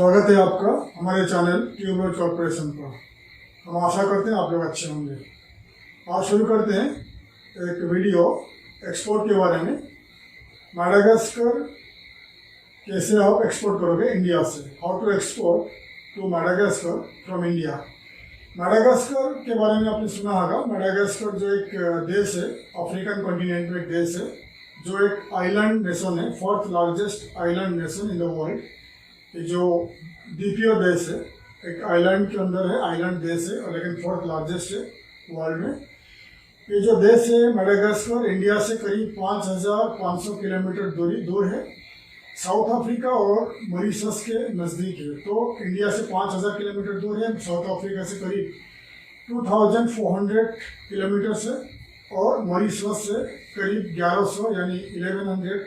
स्वागत है आपका हमारे चैनल ट्यूबरोज कॉर्पोरेशन पर। हम आशा करते हैं आप लोग अच्छे होंगे। आज शुरू करते हैं एक वीडियो एक्सपोर्ट के बारे में। मैडागास्कर कैसे आप एक्सपोर्ट करोगे इंडिया से, how to export to Madagascar from India. Madagascar के बारे में आपने सुना होगा। मैडागास्कर जो एक देश है, अफ्रीकन कॉन्टिनेंट में एक देश है, जो एक आइलैंड नेशन है, fourth largest island nation in the world. ये जो द्वीपीय देश है, एक आइलैंड के अंदर है, आइलैंड देश है और लेकिन फोर्थ लार्जेस्ट है वर्ल्ड में। ये जो देश है मैडागास्कर, इंडिया से करीब 5500 किलोमीटर दूर है। साउथ अफ्रीका और मॉरिशस के नज़दीक है। तो इंडिया से 5000 किलोमीटर दूर है, साउथ अफ्रीका से करीब 2400 किलोमीटर से, और मॉरिशस से करीब 1100 यानी 1100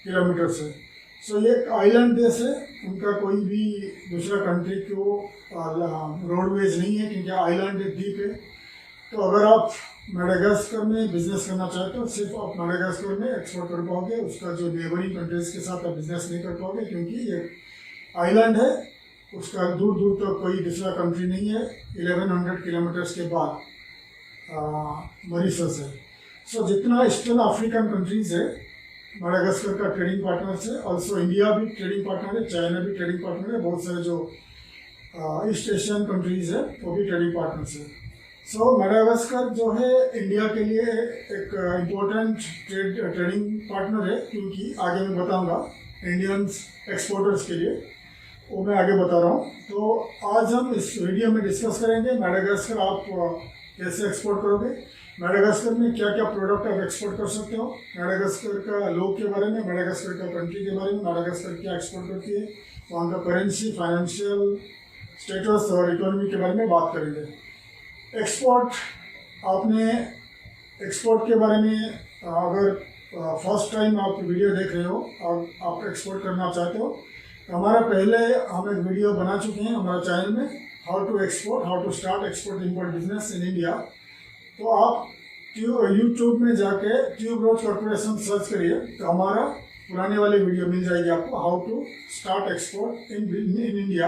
किलोमीटर से। सो ये एक आइलैंड देश है, उनका कोई भी दूसरा कंट्री को रोडवेज नहीं है क्योंकि आइलैंड एक द्वीप है। तो अगर आप मैडागास्कर में बिजनेस करना चाहते हो, सिर्फ आप मैडागास्कर में एक्सपोर्ट कर पाओगे, उसका जो नेबरिंग कंट्रीज के साथ आप बिजनेस नहीं कर पाओगे क्योंकि ये आइलैंड है, उसका दूर दूर तक कोई दूसरा कंट्री नहीं है। 1100 किलोमीटर्स के बाद मॉरिशस है। सो जितना ईस्टर्न अफ्रीकन कंट्रीज है मैडागास्कर का ट्रेडिंग पार्टनर है। ऑल्सो इंडिया भी ट्रेडिंग पार्टनर है, चाइना भी ट्रेडिंग पार्टनर है, बहुत सारे जो ईस्ट एशियन कंट्रीज है वो भी ट्रेडिंग पार्टनर्स है। सो मैडागास्कर जो है इंडिया के लिए एक इम्पोर्टेंट ट्रेडिंग पार्टनर है, क्योंकि आगे मैं बताऊंगा इंडियंस एक्सपोर्टर्स के लिए, वो मैं आगे बता रहा हूँ। तो आज हम इस वीडियो में डिस्कस करेंगे मैडागास्कर आप कैसे एक्सपोर्ट करोगे, मैडागास्कर में क्या क्या प्रोडक्ट आप एक्सपोर्ट कर सकते हो, मैडागास्कर का लोग के बारे में, मैडागास्कर का कंट्री के बारे में, मैडागास्कर क्या एक्सपोर्ट करती है, वहाँ का करेंसी, फाइनेंशियल स्टेटस और इकोनॉमी के बारे में बात करेंगे। एक्सपोर्ट, आपने एक्सपोर्ट के बारे में अगर फर्स्ट टाइम आप वीडियो देख रहे हो और आप एक्सपोर्ट करना चाहते हो, तो हमारा पहले हम एक वीडियो बना चुके हैं हमारे चैनल में, how to export, how to start export import business in India. तो आप यूट्यूब में जाके ट्यूबरोज कॉर्पोरेशन सर्च करिए तो हमारा पुराने वाली वीडियो मिल जाएगी आपको, how to start export in India,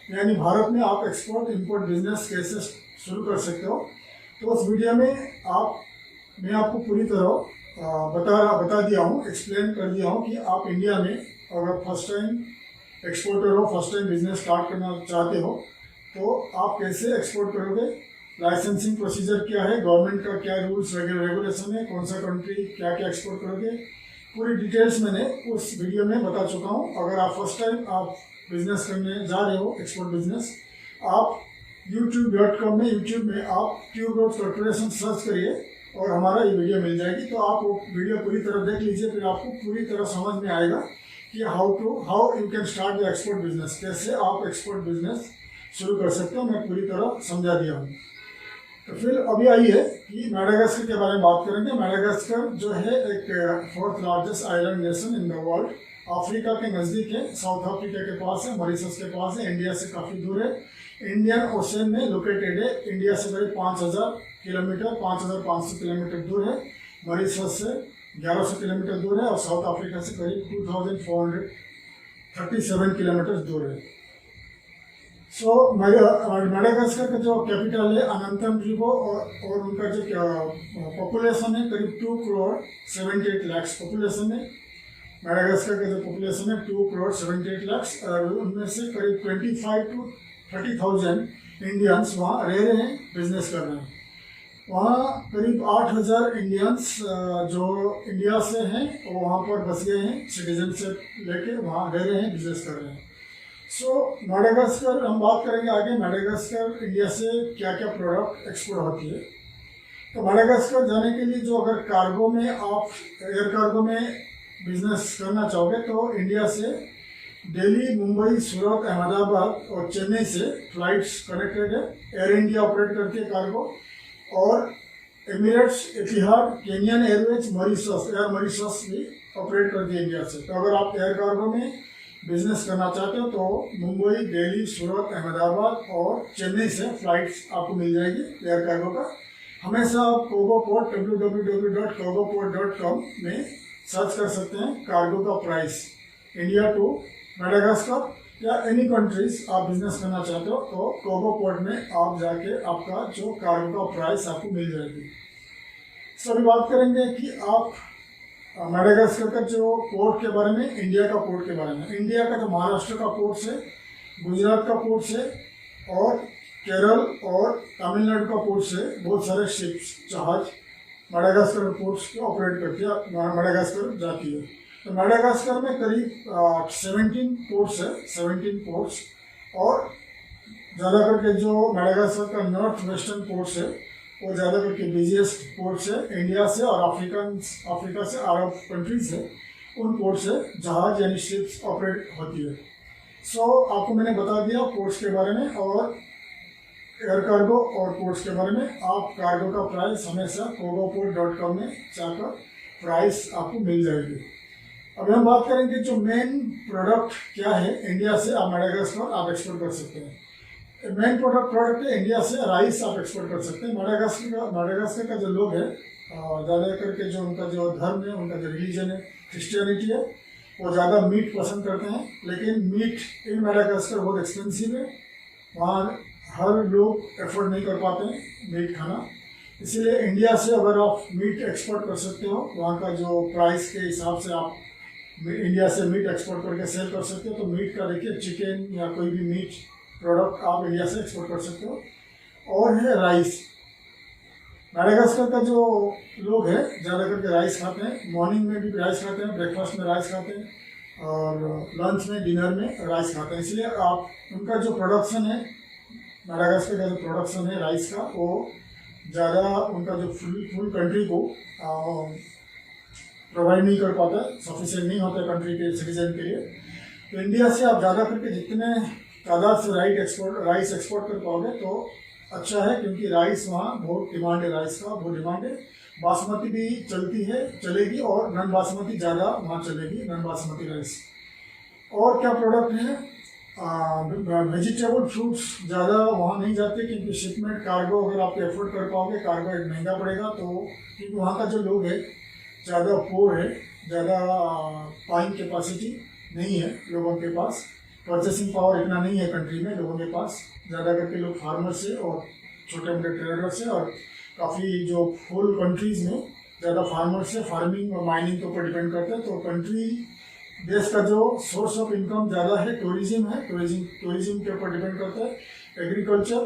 यानी भारत में आप एक्सपोर्ट इम्पोर्ट बिजनेस कैसे शुरू कर सकते हो। तो उस वीडियो में मैं आपको पूरी तरह बता दिया हूँ, एक्सप्लेन कर दिया हूँ कि आप इंडिया में अगर फर्स्ट टाइम एक्सपोर्टर हो, फर्स्ट टाइम बिजनेस स्टार्ट करना चाहते हो, तो आप कैसे एक्सपोर्ट करोगे, लाइसेंसिंग प्रोसीजर क्या है, गवर्नमेंट का क्या रूल्स रेगुलेशन है, कौन सा कंट्री क्या क्या एक्सपोर्ट करोगे, पूरी डिटेल्स मैंने उस वीडियो में बता चुका हूँ। अगर आप फर्स्ट टाइम आप बिजनेस करने जा रहे हो, एक्सपोर्ट बिजनेस, आप youtube.com में आप ट्यूबरोज कॉर्पोरेशन सर्च करिए और हमारा ये वीडियो मिल जाएगी। तो आप वो वीडियो पूरी तरह देख लीजिए, फिर आपको पूरी तरह समझ में आएगा कि how you can start the export business, कैसे आप एक्सपोर्ट बिजनेस शुरू कर सकते हो, मैं पूरी तरह समझा दिया हूँ। तो फिर अभी आई है कि मैडागास्कर के बारे में बात करेंगे। मैडागास्कर जो है एक fourth largest island nation in the world, Africa के नज़दीक है, साउथ अफ्रीका के पास है, मॉरिशस के पास है, इंडिया से काफ़ी दूर है, इंडियन ओशन में लोकेटेड है, इंडिया से करीब 5000 किलोमीटर 5500 किलोमीटर दूर है, मॉरिशस से 1100 किलोमीटर दूर है और साउथ अफ्रीका से करीब 2437 किलोमीटर दूर है। सो मैडागास्कर का जो कैपिटल है अनंतानागोगो और उनका जो पॉपुलेशन है करीब 2,78 लाख पॉपुलेशन है। मैडागास्कर का जो पॉपुलेशन है 2,78 लाख, और उनमें से करीब 25 to 30,000 इंडियंस वहाँ रह रहे हैं, बिजनेस कर रहे हैं। वहाँ करीब 8000 इंडियंस जो इंडिया से हैं वो वहाँ पर बस गए हैं, सिटीजनशिप लेके वहाँ रह रहे हैं, बिजनेस कर रहे हैं। सो मैडागास्कर हम बात करेंगे आगे, मैडागास्कर इंडिया से क्या क्या प्रोडक्ट एक्सपोर्ट होती है। तो मैडागास्कर जाने के लिए जो अगर कार्गो में आप एयर कार्गो में बिजनेस करना चाहोगे तो इंडिया से दिल्ली, मुंबई, सूरत, अहमदाबाद और चेन्नई से फ्लाइट्स कनेक्टेड है। एयर इंडिया ऑपरेट करती है कार्गो, और Emirates, Etihad, Kenyan Airways, Mauritius, Air Mauritius भी ऑपरेट करती है इंडिया से। तो अगर आप एयर कार्गो में बिजनेस करना चाहते हो तो मुंबई, दिल्ली, सूरत, अहमदाबाद और चेन्नई से फ्लाइट्स आपको मिल जाएगी एयर कार्गो का। हमेशा आप कोगो पोर्ट www.kogoport.com में सर्च कर सकते हैं कार्गो का प्राइस इंडिया टू मैडागास्कर। या एनी कंट्रीज आप बिजनेस करना चाहते हो तो टोगो पोर्ट में आप जाके आपका जो कार्गो का प्राइस आपको मिल जाएगी। सो अभी बात करेंगे कि आप मेडागास्कर का जो पोर्ट के बारे में, इंडिया का पोर्ट के बारे में। इंडिया का तो महाराष्ट्र का पोर्ट से, गुजरात का पोर्ट से और केरल और तमिलनाडु का पोर्ट से बहुत सारे शिप्स, जहाज मेडागास्कर पोर्ट्स को ऑपरेट करती है, मेडागास्कर जाती है। तो मेडागास्कर में करीब 17 पोर्ट्स है, 17 पोर्ट्स। और ज़्यादा करके जो मेडागास्कर का नॉर्थ वेस्टर्न पोर्ट्स है वो ज़्यादा करके बिजिएस्ट पोर्ट्स है इंडिया से और अफ्रीका से, अरब कंट्रीज है, उन पोर्ट से जहाज यानी शिप्स ऑपरेट होती है। सो आपको मैंने बता दिया पोर्ट्स के बारे में और एयर कार्गो और पोर्ट्स के बारे में। आप कार्गो का प्राइस हमेशा togoport.com में जाकर प्राइस आपको मिल जाएगी। अभी हम बात करेंगे जो मेन प्रोडक्ट क्या है इंडिया से आप मेडागास्कर आप एक्सपोर्ट कर सकते हैं। मेन प्रोडक्ट है इंडिया से राइस आप एक्सपोर्ट कर सकते हैं। मेडागास्कर का जो लोग है, ज़्यादा करके जो उनका जो धर्म है, उनका जो रिलीजन है, क्रिश्चियनिटी है, वो ज़्यादा मीट पसंद करते हैं। लेकिन मीट इन मेडागास्कर बहुत एक्सपेंसिव है, वहाँ हर लोग एफोर्ड नहीं कर पाते हैं मीट खाना। इसीलिए इंडिया से अगर आप मीट एक्सपोर्ट कर सकते हो, वहाँ का जो प्राइस के हिसाब से आप इंडिया से मीट एक्सपोर्ट करके सेल कर सकते हो। तो मीट का देखिए, चिकन या कोई भी मीट प्रोडक्ट आप इंडिया से एक्सपोर्ट कर सकते हो। और है राइस। मेडागास्कर का जो लोग है ज़्यादा करके राइस खाते हैं, मॉर्निंग में भी राइस खाते हैं, ब्रेकफास्ट में राइस खाते हैं और लंच में, डिनर में राइस खाते हैं। इसलिए आप उनका जो प्रोडक्शन है, मेडागास्कर का जो प्रोडक्शन है राइस का, वो ज़्यादा उनका जो फुल कंट्री को प्रोवाइड नहीं कर पाता, सफिशिएंट नहीं होता कंट्री के सिटीजन के लिए। तो इंडिया से आप ज़्यादा करके जितने तादाद से राइस एक्सपोर्ट कर पाओगे तो अच्छा है, क्योंकि राइस वहाँ बहुत डिमांड है, राइस का बहुत डिमांड है। बासमती भी चलेगी और नॉन बासमती ज़्यादा वहाँ चलेगी, नॉन बासमती राइस। और क्या प्रोडक्ट है, वेजिटेबल फ्रूट्स ज़्यादा वहाँ नहीं जाते, क्योंकि शिपमेंट कार्गो अगर आप एफोर्ड कर पाओगे, कार्गो महंगा पड़ेगा। तो क्योंकि वहाँ का जो लोग है ज़्यादा पोर है, ज़्यादा बाइंग कैपेसिटी नहीं है लोगों के पास, परचेसिंग पावर इतना नहीं है कंट्री में लोगों के पास। ज़्यादा करके लोग फार्मर से और छोटे मोटे ट्रेडर से, और काफ़ी जो फुल कंट्रीज़ में ज़्यादा फार्मर से, फार्मिंग और माइनिंग के ऊपर डिपेंड करते हैं। तो कंट्री देश का जो सोर्स ऑफ इनकम ज़्यादा है, टूरिज्म है, टूरिज्म के ऊपर डिपेंड करता है, एग्रीकल्चर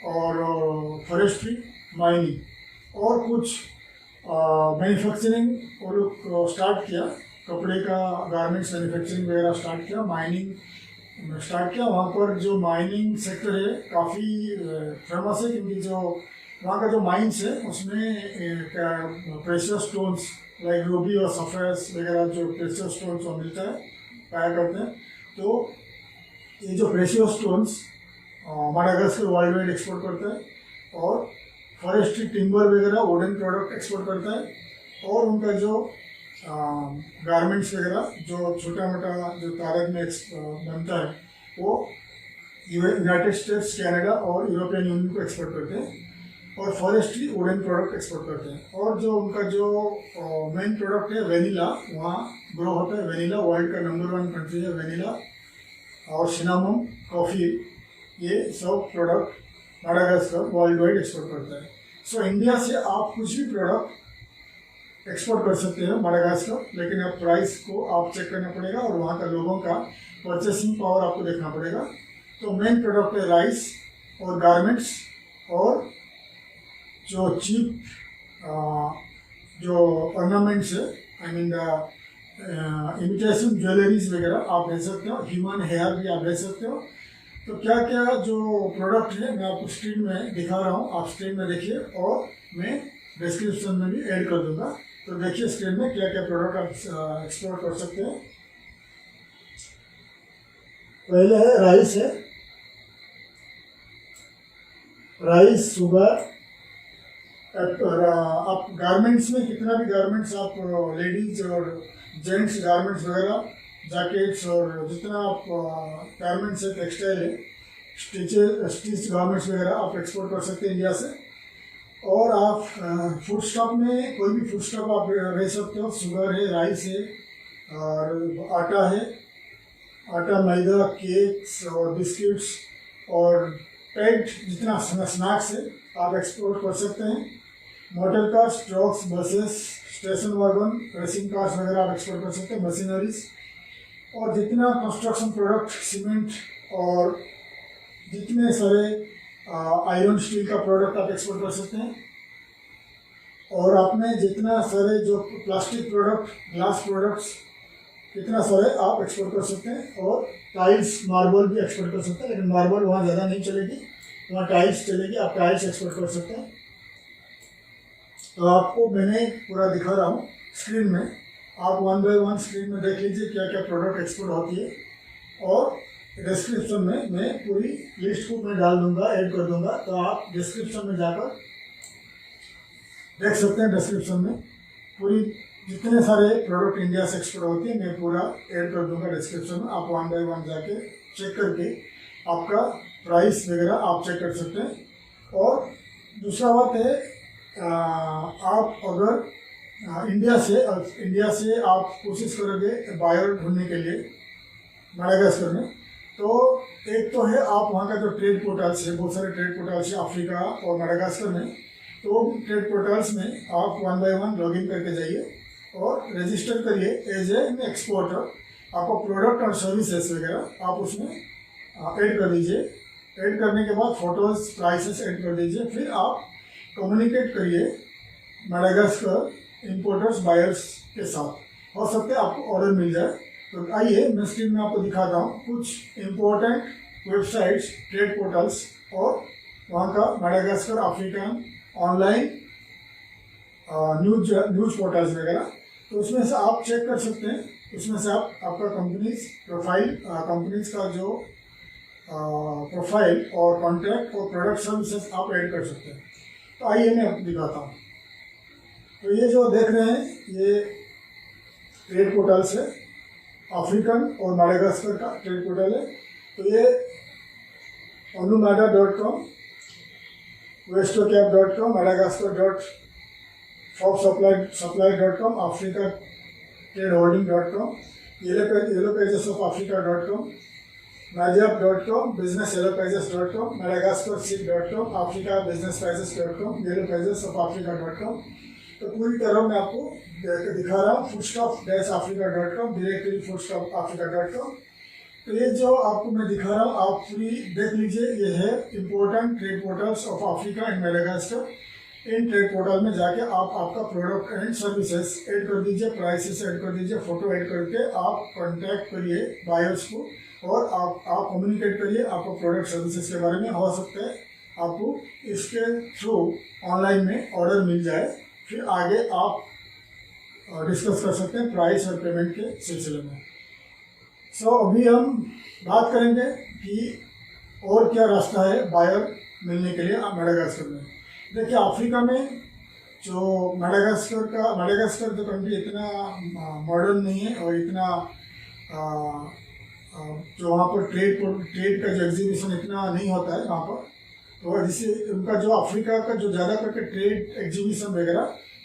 और फॉरेस्ट्री, माइनिंग और कुछ मैन्युफैक्चरिंग वो लोग स्टार्ट किया, कपड़े का गारमेंट्स मैन्युफैक्चरिंग वगैरह स्टार्ट किया, माइनिंग स्टार्ट किया। वहाँ पर जो माइनिंग सेक्टर है काफ़ी फेमस है, क्योंकि जो वहाँ का जो माइंस है उसमें प्रेशियस स्टोन्स लाइक रूबी और सफ़ेद वगैरह जो प्रेशियस स्टोन्स वो मिलता है, पाया करते हैं। तो ये जो precious stones Madagascar world wide export करता है, और फॉरेस्ट्री टिम्बर वगैरह वुडन प्रोडक्ट एक्सपोर्ट करता है। और उनका जो गारमेंट्स वगैरह जो छोटा मोटा जो तारक में बनता है वो यूनाइटेड स्टेट्स, कनाडा और यूरोपियन यूनियन को एक्सपोर्ट करते हैं। और फॉरेस्ट्री वुडन प्रोडक्ट एक्सपोर्ट करते हैं। और जो उनका जो मेन प्रोडक्ट है वेनिला, वहाँ ग्रो होता है वेनिला। वर्ल्ड का नंबर 1 कंट्री है वेनिला। और सिनामोन, कॉफ़ी, ये सब product Madagascar world wide export करता है। सो इंडिया से आप कुछ भी प्रोडक्ट एक्सपोर्ट कर सकते हैं मेडागास्कर, लेकिन अब प्राइस को आप चेक करना पड़ेगा और वहाँ का लोगों का परचेसिंग पावर आपको देखना पड़ेगा। तो मेन प्रोडक्ट है राइस और गारमेंट्स, और जो चीप जो ऑर्नामेंट्स है, आई मीन इमिटेशन ज्वेलरीज वगैरह आप ले सकते हो, ह्यूमन हेयर भी आप ले सकते हो। तो क्या क्या जो प्रोडक्ट है मैं आपको स्क्रीन में दिखा रहा हूँ, आप स्क्रीन में देखिए और मैं डिस्क्रिप्शन में भी ऐड कर दूंगा। तो देखिए स्क्रीन में क्या क्या प्रोडक्ट आप एक्सप्लोर कर सकते हैं। पहले है राइस, शुगर। आप गारमेंट्स में कितना भी गारमेंट्स आप लेडीज और जेंट्स गारमेंट्स वगैरह, जैकेट्स और जितना आप गारमेंट्स है, टेक्सटाइल है, स्टिच गारमेंट्स वगैरह आप एक्सपोर्ट कर सकते हैं इंडिया से। और आप फूड स्टॉक में कोई भी फूड स्टॉक आप ले सकते हो। शुगर है, राइस है और आटा है आटा, मैदा, केक्स और बिस्किट्स और पैक्ड जितना स्नैक्स है आप एक्सपोर्ट कर सकते हैं। Motor cars, trucks, buses, station wagon, racing cars वगैरह आप एक्सपोर्ट कर सकते हैं। मशीनरीज और जितना कंस्ट्रक्शन प्रोडक्ट, सीमेंट और जितने सारे आयरन स्टील का प्रोडक्ट आप एक्सपोर्ट कर सकते हैं। और आपने जितना सारे जो प्लास्टिक प्रोडक्ट, ग्लास प्रोडक्ट्स, इतना सारे आप एक्सपोर्ट कर सकते हैं। और टाइल्स, मार्बल भी एक्सपोर्ट कर सकते हैं, लेकिन मार्बल वहाँ ज़्यादा नहीं चलेगी, वहाँ टाइल्स चलेगी, आप टाइल्स एक्सपोर्ट कर सकते हैं। तो आपको मैंने पूरा दिखा रहा हूँ स्क्रीन में, आप 1 बाय 1 स्क्रीन में देख लीजिए क्या क्या प्रोडक्ट एक्सपोर्ट होती है। और डिस्क्रिप्शन में मैं पूरी लिस्ट को मैं डाल दूंगा, ऐड कर दूंगा, तो आप डिस्क्रिप्शन में जाकर देख सकते हैं। डिस्क्रिप्शन में पूरी जितने सारे प्रोडक्ट इंडिया से एक्सपोर्ट होती है मैं पूरा ऐड कर दूंगा डिस्क्रिप्शन में। आप 1 बाय 1 जाके चेक करके आपका प्राइस वगैरह आप चेक कर सकते हैं। और दूसरा बात है, आप अगर इंडिया से आप कोशिश करोगे बायर ढूंढने के लिए मेडागास्कर में, तो एक तो है आप वहाँ का जो ट्रेड पोर्टल्स है, बहुत सारे ट्रेड पोर्टल्स है अफ्रीका और मेडागास्कर में, तो ट्रेड पोर्टल्स में आप 1 बाय 1 लॉग इन करके जाइए और रजिस्टर करिए एज एन एक्सपोर्टर। आपका प्रोडक्ट और सर्विसेज वगैरह आप उसमें ऐड कर दीजिए। ऐड करने के बाद फोटोज, प्राइसेस ऐड कर दीजिए। फिर आप कम्युनिकेट करिए मेडागास्कर इंपोर्टर्स, बायर्स के साथ। हो सकता है आपको ऑर्डर मिल जाए। तो आइए मैं स्क्रीन में आपको दिखाता हूँ कुछ इम्पोर्टेंट वेबसाइट्स, ट्रेड पोर्टल्स और वहाँ का Madagascar African online news portals वगैरह। तो उसमें से आप चेक कर सकते हैं, उसमें से आप आपका कंपनीज प्रोफाइल, कंपनीज का जो प्रोफाइल और कॉन्टैक्ट और प्रोडक्ट सर्विसेज आप ऐड कर सकते हैं। तो आइए मैं आपको दिखाता हूँ। तो ये जो देख रहे हैं ये ट्रेड पोर्टल्स है, अफ्रीकन और मेडागास्कर का ट्रेड पोर्टल है। तो ये onumada.com, westocap.com, madagascar.fobsupply.com, africatradeholding.com, yellowpagesofafrica.com, najab.com, businessyellowpages.com, madagascarseed.com, africabusinessprices.com, yellowpagesofafrica.com। तो पूरी तरह मैं आपको दिखा रहा हूँ। foodstuff-africa.com, directory foodstuff-africa.com। तो ये जो आपको मैं दिखा रहा हूँ आप पूरी देख लीजिए। ये है important trade portals of Africa and Madagascar. In trade portal में जाके आप आपका प्रोडक्ट एंड सर्विसेज ऐड कर दीजिए, प्राइसेस ऐड कर दीजिए, फोटो ऐड करके आप कांटेक्ट करिए बायर्स को और आप कम्युनिकेट करिए आपको प्रोडक्ट सर्विसेज के बारे में। हो सकता है आपको इसके थ्रू ऑनलाइन में ऑर्डर मिल जाए, फिर आगे आप डिस्कस कर सकते हैं प्राइस और पेमेंट के सिलसिले में। अभी हम बात करेंगे कि और क्या रास्ता है बायर मिलने के लिए मेडागास्कर में। देखिए अफ्रीका में जो मेडागास्कर जो कंट्री इतना मॉडर्न नहीं है और इतना जो वहाँ पर ट्रेड का जो एग्जीबिशन इतना नहीं होता है वहाँ पर। तो जिससे उनका जो अफ्रीका का जो ज़्यादा करके ट्रेड एग्जीबिशन वगैरह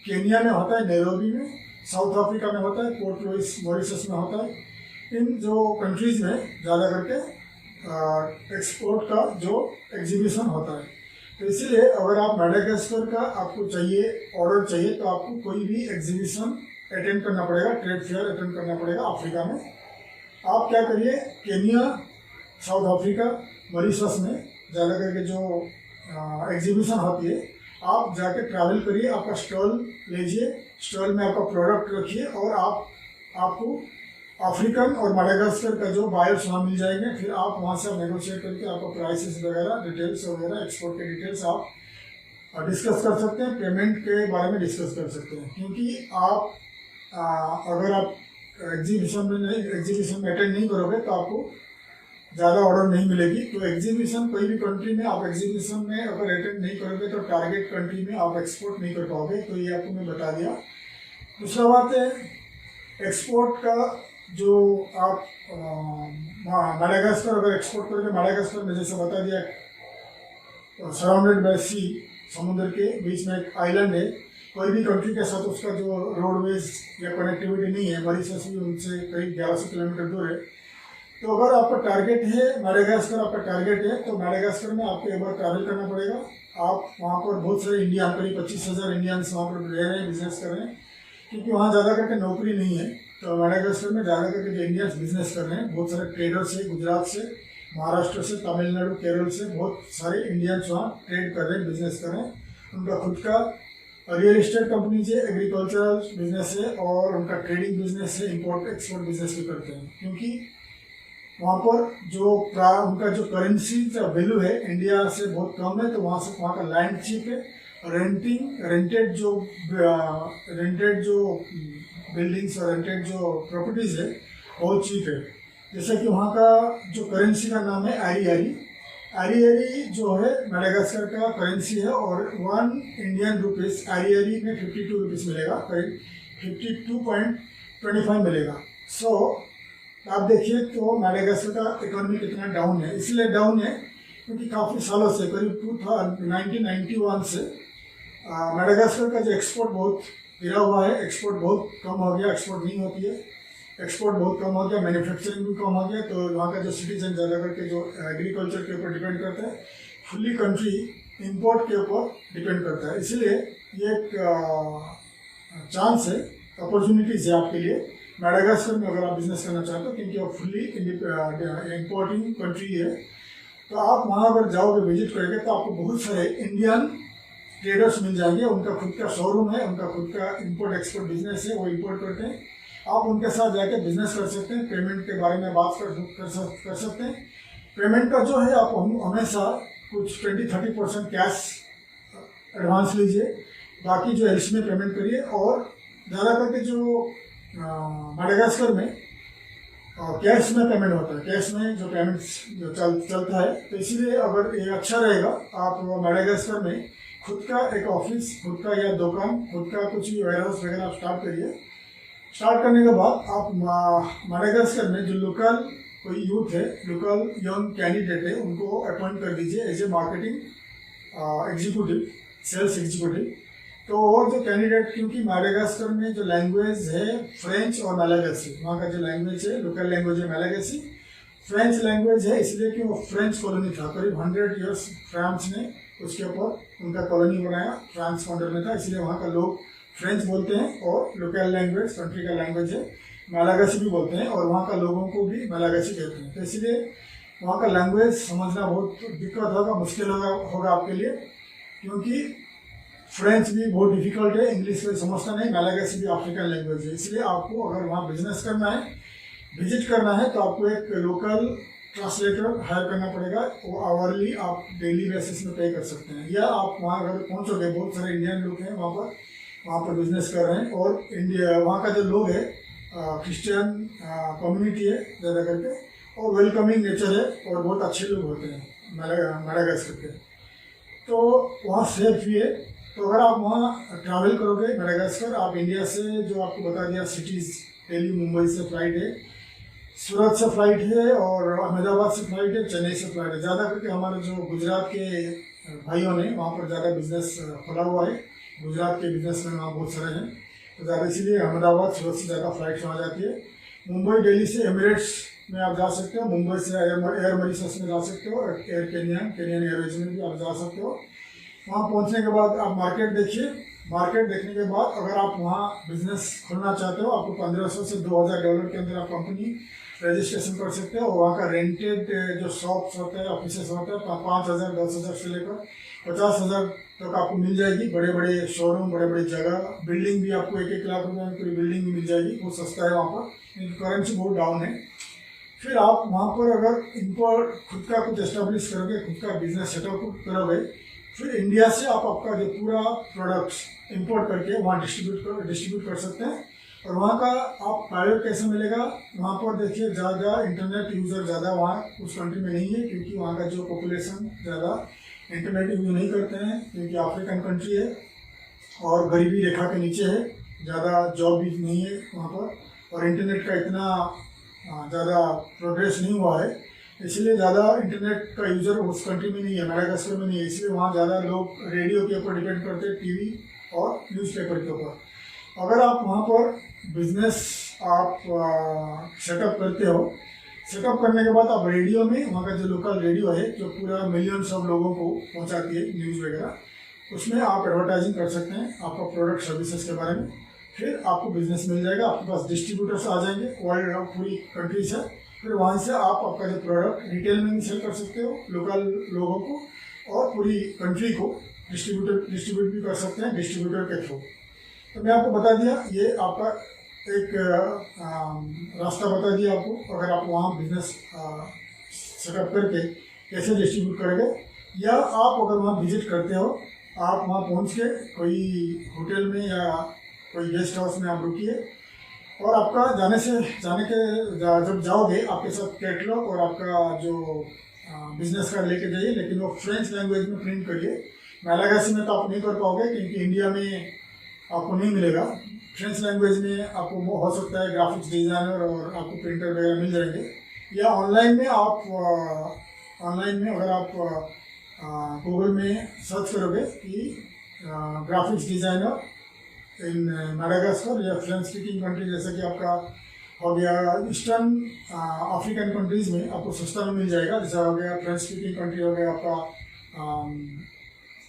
केनिया में होता है, नैरोबी में, साउथ अफ्रीका में होता है, पोर्ट लुइस मॉरिशस में होता है। इन जो कंट्रीज़ में ज़्यादा करके एक्सपोर्ट का जो एग्जीबिशन होता है। तो इसीलिए अगर आप मेडागास्कर का आपको चाहिए, ऑर्डर चाहिए, तो आपको कोई भी एग्जीबिशन अटेंड करना पड़ेगा, ट्रेड फेयर अटेंड करना पड़ेगा अफ्रीका में। आप क्या करिए, केनिया, साउथ अफ्रीका, मॉरिशस में ज़्यादा करके जो एग्जीबिशन होती है आप जाके ट्रैवल करिए, आपका स्टॉल लीजिए, स्टॉल में आपका प्रोडक्ट रखिए और आपको अफ्रीकन और मेडागास्कर का जो बायर्स वहाँ मिल जाएंगे। फिर आप वहाँ से नेगोशिएट करके आपको प्राइसेस वगैरह, डिटेल्स वगैरह, एक्सपोर्ट के डिटेल्स आप डिस्कस कर सकते हैं, पेमेंट के बारे में डिस्कस कर सकते हैं। क्योंकि आप अगर आप एग्जीबिशन में अटेंड नहीं करोगे तो आपको ज़्यादा ऑर्डर नहीं मिलेगी। तो एग्जीबिशन कोई भी कंट्री में आप एग्जीबिशन में अगर अटेंड नहीं करोगे तो टारगेट कंट्री में आप एक्सपोर्ट नहीं कर पाओगे। तो ये आपको मैं बता दिया। दूसरा बात है एक्सपोर्ट का, जो आप मेडागास्कर अगर एक्सपोर्ट करोगे, मेडागास्कर में जैसे बता दिया सराउंडेड बाय सी, समुद्र के बीच में एक आइलैंड है। कोई भी कंट्री के साथ उसका जो रोडवेज या कनेक्टिविटी नहीं है। मॉरिशस भी उनसे करीब 1100 किलोमीटर दूर है। तो अगर आपका टारगेट है मैडागास्कर, आपका टारगेट है तो मैडागास्कर में आपको एक बार ट्रैवल करना पड़ेगा। आप वहाँ पर बहुत सारे इंडियन, करीब 25,000 इंडियंस वहाँ पर रह रहे हैं, बिजनेस कर रहे हैं, क्योंकि वहाँ ज़्यादा करके नौकरी नहीं है। तो मैडागास्कर में ज़्यादा करके जो इंडियंस बिजनेस कर रहे हैं, बहुत सारे ट्रेडर्स है, गुजरात से, महाराष्ट्र से, तमिलनाडु, केरल से बहुत सारे इंडियंस वहाँ ट्रेड कर रहे हैं, बिजनेस कर रहे हैं। उनका खुद का रियल एस्टेट कंपनी है, एग्रीकल्चरल बिजनेस है और उनका ट्रेडिंग बिजनेस है, इंपोर्ट एक्सपोर्ट बिजनेस भी करते हैं। क्योंकि वहाँ पर जो उनका जो करेंसी का वैल्यू है इंडिया से बहुत कम है, तो वहाँ का लैंड चीप है, रेंटेड जो बिल्डिंग्स और रेंटेड जो प्रॉपर्टीज़ है बहुत चीप है। जैसे कि वहाँ का जो करेंसी का नाम है आरियारी जो है मैडागास्कर का करेंसी है, और 1 इंडियन रुपीज़ आरियारी में 52 रुपीज़ मिलेगा, करीब 52.25 मिलेगा। सो आप देखिए तो मैडागास्कर का इकोनॉमी कितना डाउन है। इसलिए डाउन है क्योंकि काफ़ी सालों से, करीब 1991 से मैडागास्कर का जो एक्सपोर्ट बहुत गिरा हुआ है, एक्सपोर्ट बहुत कम हो गया, एक्सपोर्ट नहीं होती है, एक्सपोर्ट बहुत कम हो गया, मैन्युफैक्चरिंग भी कम हो गया। तो वहाँ का जो सिटीजन ज़्यादा करके जो एग्रीकल्चर के ऊपर डिपेंड करता है, फुल्ली कंट्री इंपोर्ट के ऊपर डिपेंड करता है। इसलिए ये एक चांस है, अपॉर्चुनिटीज़ है आपके लिए मैडागास्कर में अगर आप बिजनेस करना चाहते हो, क्योंकि वो फुल्ली इंपोर्टिंग कंट्री है। तो आप वहाँ अगर जाओगे, विजिट करोगे, तो आपको बहुत सारे इंडियन ट्रेडर्स मिल जाएंगे। उनका खुद का शोरूम है, उनका खुद का इंपोर्ट एक्सपोर्ट बिजनेस है, वो इंपोर्ट करते हैं। आप उनके साथ जाके बिजनेस कर सकते हैं, पेमेंट के बारे में बात कर सकते हैं। पेमेंट का जो है आप हमेशा कुछ 20-30% कैश एडवांस लीजिए, बाकी जो एल्स में पेमेंट करिए। और ज़्यादा करके जो मैडागास्कर में कैश में पेमेंट होता है, कैश में जो पेमेंट्स जो चलता है, तो इसीलिए अगर ये अच्छा रहेगा, आप मैडागास्कर में खुद का एक ऑफिस, खुद का या दुकान, खुद का कुछ भी वेयर हाउस वगैरह आप स्टार्ट करिए। स्टार्ट करने के बाद आप मैडागास्कर में जो लोकल कोई यूथ है, लोकल यंग कैंडिडेट है, उनको अपॉइंट कर दीजिए as a marketing executive, sales executive. तो वो जो कैंडिडेट, क्योंकि मैडागास्कर में जो लैंग्वेज है फ्रेंच और मेलागेसी, वहाँ का जो लैंग्वेज है, लोकल लैंग्वेज है मेलागेसी, फ्रेंच लैंग्वेज है, इसलिए कि वो फ्रेंच कॉलोनी था, करीब 100 ईयर्स फ्रांस ने उसके ऊपर उनका कॉलोनी बनाया, फ्रांस फाउंडर में था, इसलिए वहाँ का लोग फ्रेंच बोलते हैं। और लोकल लैंग्वेज कंट्री का लैंग्वेज है, मेलागेसी भी बोलते हैं, और वहाँ का लोगों को भी मेलागेसी कहते हैं। तो इसलिए वहाँ का लैंग्वेज समझना बहुत दिक्कत होगा, मुश्किल होगा आपके लिए, क्योंकि फ्रेंच भी बहुत डिफिकल्ट है, इंग्लिश भी समझता नहीं, मेलागेसी भी अफ्रीकन लैंग्वेज है। इसलिए आपको अगर वहाँ बिजनेस करना है, विजिट करना है, तो आपको एक लोकल ट्रांसलेटर हायर करना पड़ेगा। वो आवरली आप डेली बेसिस में पे कर सकते हैं, या आप वहाँ अगर पहुँचोगे, बहुत सारे इंडियन लोग हैं वहाँ पर बिजनेस कर रहे हैं, और इंडिया वहाँ का जो लोग है क्रिश्चियन कम्युनिटी है ज़्यादा करके, और वेलकमिंग नेचर है, और बहुत अच्छे लोग होते हैं मैडागास्कर के। तो वहाँ सेफ भी है। तो अगर आप वहाँ ट्रैवल करोगे मैडागास्कर, आप इंडिया से जो आपको बता दिया सिटीज़, दिल्ली मुंबई से फ्लाइट है, सूरत से फ्लाइट है, और अहमदाबाद से फ्लाइट है, चेन्नई से फ्लाइट है। ज़्यादा करके हमारे जो गुजरात के भाइयों ने वहाँ पर ज़्यादा बिजनेस खोला हुआ है, गुजरात के बिजनेसमैन वहाँ बहुत सारे हैं, तो ज़्यादा इसीलिए अहमदाबाद सूरत से ज़्यादा फ्लाइट वहाँ जाती है। मुंबई दिल्ली से एमिरेट्स में आप जा सकते हो, मुंबई से एयर मॉरिशस में जा सकते हो, एयर केनियन एयरवेज में भी आप जा सकते हो। वहाँ पहुँचने के बाद आप मार्केट देखिए, मार्केट देखने के बाद अगर आप वहाँ बिजनेस खोलना चाहते हो, आपको $1,500 से $2,000 के अंदर आप कंपनी रजिस्ट्रेशन कर सकते हो। और वहाँ का रेंटेड जो शॉप्स होते हैं, ऑफिसेस होते हैं, 5,000 10,000 से लेकर 50,000 तक आपको मिल जाएगी। बड़े बड़े शोरूम, बड़े बड़े जगह, बिल्डिंग भी आपको 1-1 लाख रुपये में पूरी बिल्डिंग भी मिल जाएगी, बहुत सस्ता है वहाँ पर, क्योंकि करेंसी बहुत डाउन है। फिर आप वहाँ पर अगर इम्पोर्ट खुद का कुछ एस्टेब्लिश करोगे, खुद का बिजनेस सेटअप करोगे, फिर इंडिया से आप आपका जो पूरा प्रोडक्ट्स इंपोर्ट करके वहाँ डिस्ट्रीब्यूट कर सकते हैं। और वहाँ का आप प्राइवेट कैसे मिलेगा, वहाँ पर देखिए ज़्यादा इंटरनेट यूज़र ज़्यादा वहाँ उस कंट्री में नहीं है, क्योंकि वहाँ का जो पॉपुलेशन ज़्यादा इंटरनेट यूज़ नहीं करते हैं, क्योंकि अफ्रीकन कंट्री है और गरीबी रेखा के नीचे है, ज़्यादा जॉब भी नहीं है वहाँ पर, और इंटरनेट का इतना ज़्यादा प्रोग्रेस नहीं हुआ है, इसलिए ज़्यादा इंटरनेट का यूज़र उस कंट्री में नहीं है, मैडागास्कर में नहीं है। इसलिए वहाँ ज़्यादा लोग रेडियो के ऊपर डिपेंड करते हैं, टीवी और न्यूज़पेपर के ऊपर। अगर आप वहाँ पर बिजनेस आप सेटअप करते हो, सेटअप करने के बाद आप रेडियो में, वहाँ का जो लोकल रेडियो है जो पूरा मिलियंस ऑफ लोगों को पहुँचाती है न्यूज़ वगैरह, उसमें आप एडवर्टाइजिंग कर सकते हैं आपका प्रोडक्ट सर्विसेज के बारे में। फिर आपको बिजनेस मिल जाएगा, आपके पास डिस्ट्रीब्यूटर्स आ जाएंगे वर्ल्ड पूरी कंट्रीज है। फिर वहाँ से आप आपका जो प्रोडक्ट रिटेल में भी सेल कर सकते हो लोकल लोगों को, और पूरी कंट्री को डिस्ट्रीब्यूट भी कर सकते हैं डिस्ट्रीब्यूटर के थ्रू। तो मैं आपको बता दिया, ये आपका एक रास्ता बता दिया आपको। अगर आप वहाँ बिजनेस सेटअप करके कैसे डिस्ट्रीब्यूट करेंगे, या आप अगर वहाँ विजिट करते हो, आप वहाँ पहुँच के कोई होटल में या कोई गेस्ट हाउस में आप रुकिए, और आपका जब जाओगे आपके साथ कैटलॉग और आपका जो बिजनेस कार्ड लेके जाइए, लेकिन वो फ्रेंच लैंग्वेज में प्रिंट करिए। मलागासी में तो आप नहीं कर पाओगे क्योंकि इंडिया में आपको नहीं मिलेगा। फ्रेंच लैंग्वेज में आपको हो सकता है ग्राफिक्स डिज़ाइनर और आपको प्रिंटर वगैरह मिल जाएंगे, या ऑनलाइन में अगर आप गूगल में सर्च करोगे कि ग्राफिक्स डिज़ाइनर इन मेडागास्कर या फ्रेंच स्पीकिंग कंट्री, जैसे कि आपका हो गया ईस्टर्न अफ्रीकन कंट्रीज़ में आपको सस्ता में मिल जाएगा। जैसा हो गया फ्रेंच स्पीकिंग कंट्री हो गया आपका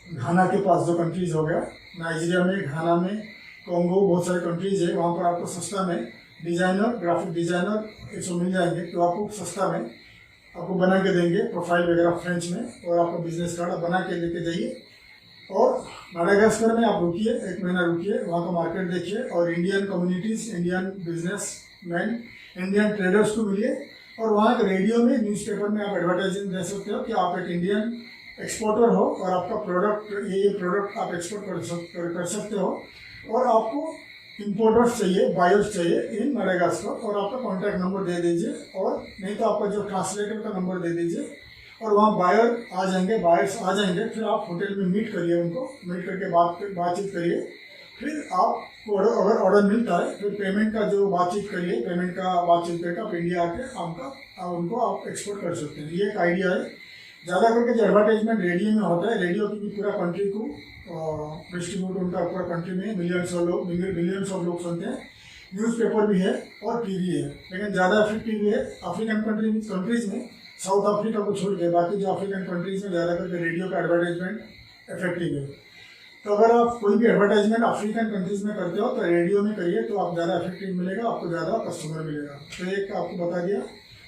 घाना के पास जो कंट्रीज़ हो गया, नाइजीरिया में, घाना में, कॉन्गो, बहुत सारे कंट्रीज़ है, वहाँ पर आपको सस्ता में डिज़ाइनर, ग्राफिक डिज़ाइनर ये सब मिल जाएंगे। तो आपको सस्ता में आपको बना के देंगे प्रोफाइल वगैरह फ्रेंच में, और आपका बिजनेस कार्ड बना के लेके जाइए। और मेडागास्कर में आप रुकिए, 1 महीना रुकिए, वहाँ का मार्केट देखिए, और Indian communities, Indian businessman, Indian traders को मिलिए, और वहाँ के रेडियो में, न्यूज़पेपर में आप एडवर्टाइजिंग दे सकते हो कि आप एक इंडियन एक्सपोर्टर हो और आपका प्रोडक्ट ये प्रोडक्ट आप एक्सपोर्ट कर सकते हो, और आपको इंपोर्टर्स चाहिए, बायर्स चाहिए इन मेडागास्कर, और आपका कॉन्टैक्ट नंबर दे दीजिए, और नहीं तो आपका जो ट्रांसलेटर का नंबर दे दीजिए, और वहाँ बायर्स आ जाएंगे। फिर आप होटल में मीट करिए, उनको मीट करके बातचीत करिए। फिर आपको अगर ऑर्डर मिलता है, फिर पेमेंट का जो बातचीत करिए, पेमेंट का बातचीत करके आप इंडिया आके उनको आप एक्सपोर्ट कर सकते हैं। ये एक आइडिया है। ज़्यादा करके जो एडवर्टाइजमेंट रेडियो में होता है, रेडियो की भी पूरा कंट्री को डिस्ट्रीब्यूट, उनका पूरा कंट्री में मिलियंस ऑफ लोग सुनते हैं। न्यूज़पेपर भी है और टीवी है, लेकिन ज़्यादा इफेक्टिव है अफ्रीकन कंट्रीज़ में, साउथ अफ्रीका को छोड़ के बाकी जो अफ्रीकन कंट्रीज़ में ज़्यादा करके रेडियो का एडवर्टाइजमेंट इफेक्टिव है। तो अगर आप कोई भी एडवर्टाइजमेंट अफ्रीकन कंट्रीज़ में करते हो तो रेडियो में करिए, तो आप ज़्यादा इफेक्टिव मिलेगा, आपको ज़्यादा कस्टमर मिलेगा। तो एक आपको बता दिया।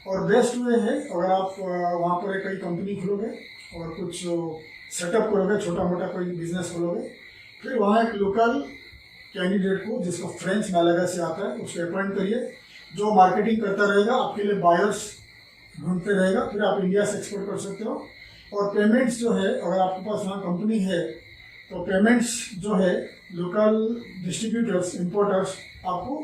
और बेस्ट वे है, अगर आप वहाँ पर कोई कंपनी खोलोगे और कुछ सेटअप करोगे, छोटा मोटा कोई बिजनेस खोलोगे, फिर वहाँ एक लोकल कैंडिडेट को जिसको फ्रेंच मालागा से आता है उसको अपॉइंट करिए, जो मार्केटिंग करता रहेगा, आपके लिए बायर्स ढूंढते रहेगा। फिर आप इंडिया से एक्सपोर्ट कर सकते हो। और पेमेंट्स जो है, अगर आपके पास वहाँ कंपनी है तो पेमेंट्स जो है लोकल डिस्ट्रीब्यूटर्स, इंपोर्टर्स आपको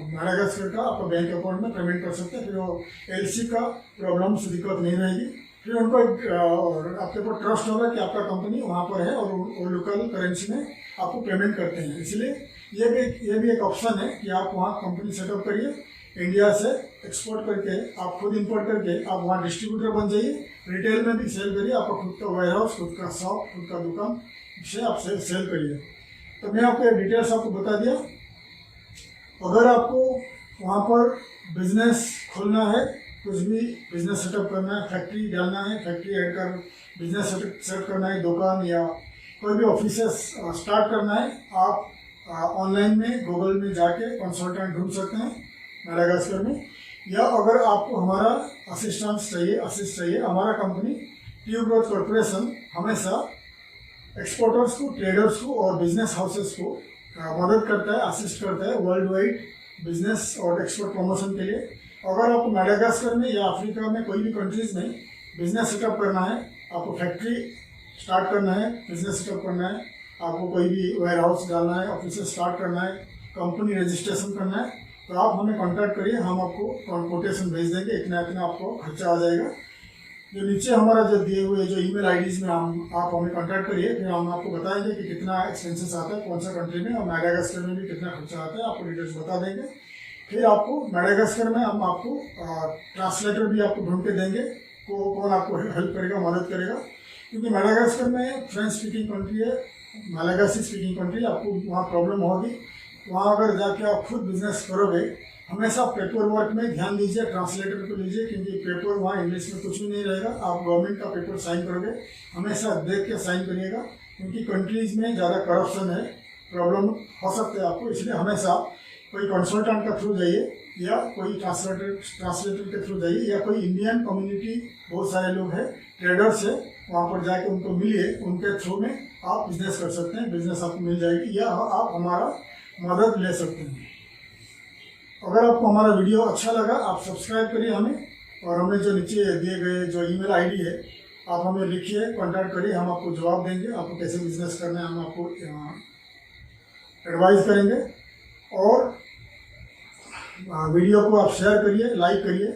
मेडागास्कर का आपका बैंक अकाउंट में पेमेंट कर सकते हैं। फिर वो एलसी का प्रॉब्लम से दिक्कत नहीं रहेगी। फिर उनको आपके ऊपर ट्रस्ट होगा कि आपका कंपनी वहाँ पर है और वो लोकल करेंसी में आपको पेमेंट करते हैं। इसलिए ये भी एक ऑप्शन है कि आप वहाँ कंपनी सेटअप करिए, इंडिया से एक्सपोर्ट करके, आप खुद इंपोर्ट करके आप वहाँ डिस्ट्रीब्यूटर बन जाइए, रिटेल में भी सेल करिए, आपका खुद का वेयर हाउस, खुद का शॉप, खुद का दुकान से आप सेल करिए। तो मैं आपको डिटेल्स आपको बता दिया। अगर आपको वहाँ पर बिजनेस खोलना है, कुछ भी बिजनेस सेटअप करना है, फैक्ट्री डालना है, फैक्ट्री ऐड कर बिजनेस सेटअप करना है, दुकान या कोई भी ऑफिस स्टार्ट करना है, आप ऑनलाइन में गूगल में जाके कंसल्टेंट ढूंढ सकते हैं मेडागास्कर में। या अगर आपको हमारा असिस्ट चाहिए, हमारा कंपनी ट्यूब ग्रोथ कॉर्पोरेशन हमेशा एक्सपोर्टर्स को, ट्रेडर्स को और बिजनेस हाउसेस को मदद करता है, असिस्ट करता है वर्ल्ड वाइड बिजनेस और एक्सपोर्ट प्रमोशन के लिए। अगर आपको मेडागास्कर में या अफ्रीका में कोई भी कंट्रीज़ में बिजनेस सेटअप करना है, आपको फैक्ट्री स्टार्ट करना है, बिजनेस सेटअप करना है, आपको कोई भी वेयर हाउस डालना है, ऑफिस स्टार्ट करना है, कंपनी रजिस्ट्रेशन करना है, तो आप हमें कांटेक्ट करिए, हम आपको कोटेशन भेज देंगे। इतना आपको खर्चा आ जाएगा। जो नीचे हमारा जो दिए हुए जो ईमेल आईडीज़ में आप हमें कांटेक्ट करिए, फिर हम आपको बताएंगे कि कितना एक्सपेंसेस आता है, कौन सा कंट्री में, और मेडागास्कर में भी कितना खर्चा आता है, आपको डिटेल्स बता देंगे। फिर आपको मेडागास्कर में हम आपको ट्रांसलेटर भी आपको ढूंढ के देंगे, कौन आपको हेल्प करेगा, मदद करेगा। क्योंकि मेडागास्कर में फ्रेंच स्पीकिंग कंट्री है, मालागासी स्पीकिंग कंट्री, आपको वहाँ प्रॉब्लम होगी। वहाँ अगर जाके आप खुद बिजनेस करोगे, हमेशा पेपर वर्क में ध्यान दीजिए, ट्रांसलेटर को लीजिए, क्योंकि पेपर वहाँ इंग्लिश में कुछ भी नहीं रहेगा। आप गवर्नमेंट का पेपर साइन करोगे, हमेशा देख के साइन करिएगा, क्योंकि कंट्रीज़ में ज़्यादा करप्शन है, प्रॉब्लम हो सकते हैं आपको। इसलिए हमेशा कोई कंसल्टेंट का थ्रू जाइए या कोई ट्रांसलेटर के थ्रू जाइए, या कोई इंडियन कम्युनिटी बहुत सारे लोग हैं ट्रेडर्स है, वहाँ पर जाके उनको मिलिए, उनके थ्रू में आप बिजनेस कर सकते हैं, बिजनेस आपको मिल जाएगी, या आप हमारा मदद ले सकते हैं। अगर आपको हमारा वीडियो अच्छा लगा, आप सब्सक्राइब करिए हमें, और हमें जो नीचे दिए गए जो ईमेल आईडी है आप हमें लिखिए, कांटेक्ट करिए, हम आपको जवाब देंगे, आपको कैसे बिजनेस करना है हम आपको एडवाइस करेंगे। और वीडियो को आप शेयर करिए, लाइक करिए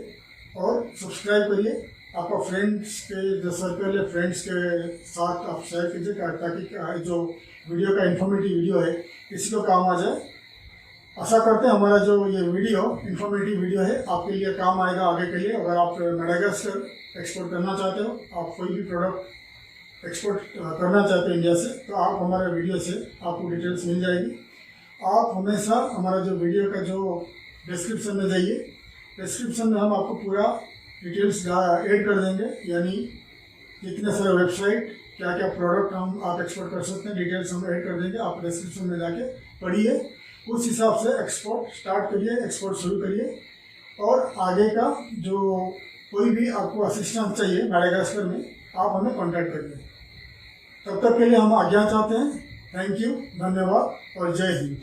और सब्सक्राइब करिए। आपका फ्रेंड्स के जो सर्कल है, फ्रेंड्स के साथ आप शेयर कीजिए, ताकि जो वीडियो का इन्फॉर्मेटिव वीडियो है किसी को काम आ जाए। आशा करते हैं हमारा जो ये वीडियो इन्फॉर्मेटिव वीडियो है आपके लिए काम आएगा आगे के लिए। अगर आप मेडागास्कर एक्सपोर्ट करना चाहते हो, आप कोई भी प्रोडक्ट एक्सपोर्ट करना चाहते हो इंडिया से, तो आप हमारे वीडियो से आपको डिटेल्स मिल जाएगी। आप हमेशा हमारा जो वीडियो का जो डिस्क्रिप्शन में जाइए, डिस्क्रिप्शन में हम आपको पूरा डिटेल्स ऐड कर देंगे, यानी कितने सारे वेबसाइट, क्या क्या प्रोडक्ट आप एक्सपोर्ट कर सकते हैं, डिटेल्स हम ऐड कर देंगे। आप डिस्क्रिप्शन में जाके पढ़िए, उस हिसाब से एक्सपोर्ट स्टार्ट करिए, एक्सपोर्ट शुरू करिए। और आगे का जो कोई भी आपको असिस्टेंस चाहिए मेडागास्कर में, आप हमें कांटेक्ट करिए। तब तक के लिए हम आज्ञा चाहते हैं। थैंक यू, धन्यवाद और जय हिंद।